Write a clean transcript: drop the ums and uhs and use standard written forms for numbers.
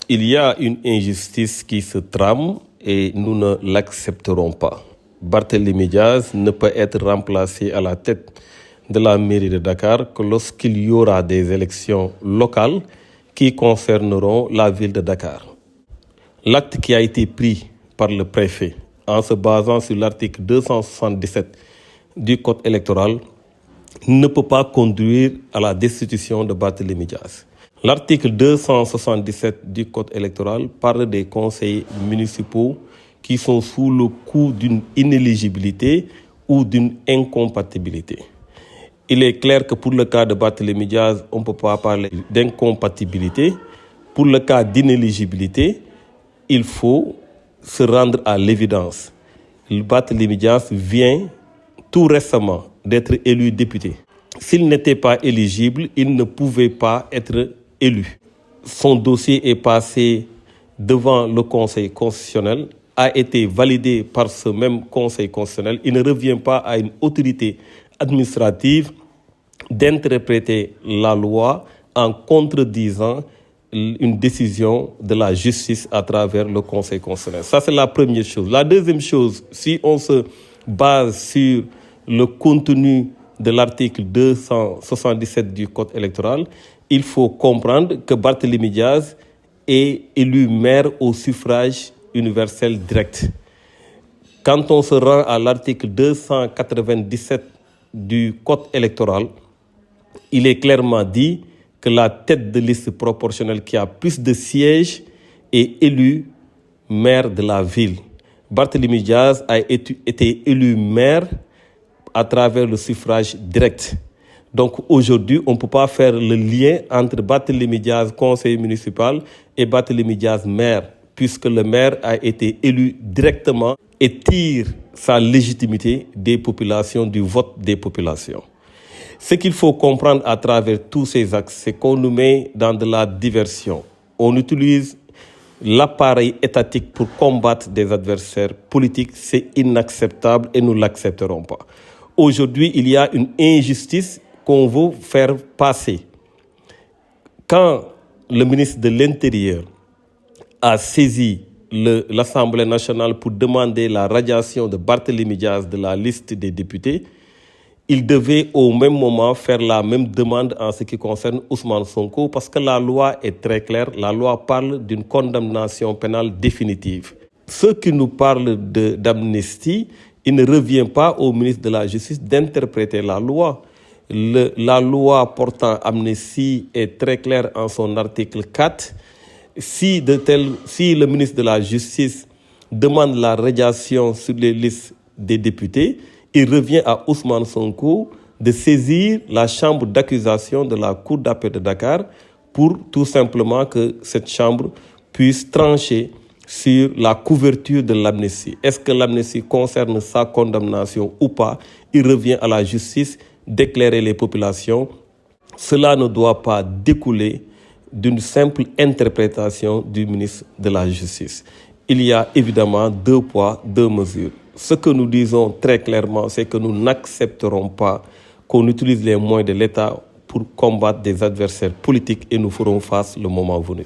Il y a une injustice qui se trame et nous ne l'accepterons pas. Barthélémy Diaz ne peut être remplacé à la tête de la mairie de Dakar que lorsqu'il y aura des élections locales qui concerneront la ville de Dakar. L'acte qui a été pris par le préfet en se basant sur l'article 277 du Code électoral ne peut pas conduire à la destitution de Barthélémy Diaz. L'article 277 du Code électoral parle des conseillers municipaux qui sont sous le coup d'une inéligibilité ou d'une incompatibilité. Il est clair que pour le cas de Barthélémy Diaz, on ne peut pas parler d'incompatibilité. Pour le cas d'inéligibilité, il faut se rendre à l'évidence. Barthélémy Diaz vient tout récemment d'être élu député. S'il n'était pas éligible, il ne pouvait pas être élu. Son dossier est passé devant le Conseil constitutionnel, a été validé par ce même Conseil constitutionnel. Il ne revient pas à une autorité administrative d'interpréter la loi en contredisant une décision de la justice à travers le Conseil constitutionnel. Ça, c'est la première chose. La deuxième chose, si on se base sur le contenu de l'article 277 du Code électoral, il faut comprendre que Barthélémy Diaz est élu maire au suffrage universel direct. Quand on se rend à l'article 297 du Code électoral, il est clairement dit que la tête de liste proportionnelle qui a plus de sièges est élu maire de la ville. Barthélémy Diaz a été élu maire à travers le suffrage direct. Donc aujourd'hui, on ne peut pas faire le lien entre Barthélémy Diaz, conseiller municipal, et Barthélémy Diaz, maire, puisque le maire a été élu directement et tire sa légitimité des populations, du vote des populations. Ce qu'il faut comprendre à travers tous ces axes, c'est qu'on nous met dans de la diversion. On utilise l'appareil étatique pour combattre des adversaires politiques. C'est inacceptable et nous ne l'accepterons pas. Aujourd'hui, il y a une injustice qu'on veut faire passer. Quand le ministre de l'Intérieur a saisi l'Assemblée nationale pour demander la radiation de Barthélémy Diaz de la liste des députés, il devait au même moment faire la même demande en ce qui concerne Ousmane Sonko parce que la loi est très claire. La loi parle d'une condamnation pénale définitive. Ceux qui nous parlent d'amnistie, il ne revient pas au ministre de la Justice d'interpréter la loi. La loi portant amnistie est très claire en son article 4. Si le ministre de la Justice demande la radiation sur les listes des députés, il revient à Ousmane Sonko de saisir la chambre d'accusation de la Cour d'appel de Dakar pour tout simplement que cette chambre puisse trancher sur la couverture de l'amnistie. Est-ce que l'amnistie concerne sa condamnation ou pas? Il revient à la justice d'éclairer les populations. Cela ne doit pas découler d'une simple interprétation du ministre de la Justice. Il y a évidemment 2 poids, 2 mesures. Ce que nous disons très clairement, c'est que nous n'accepterons pas qu'on utilise les moyens de l'État pour combattre des adversaires politiques et nous ferons face le moment venu.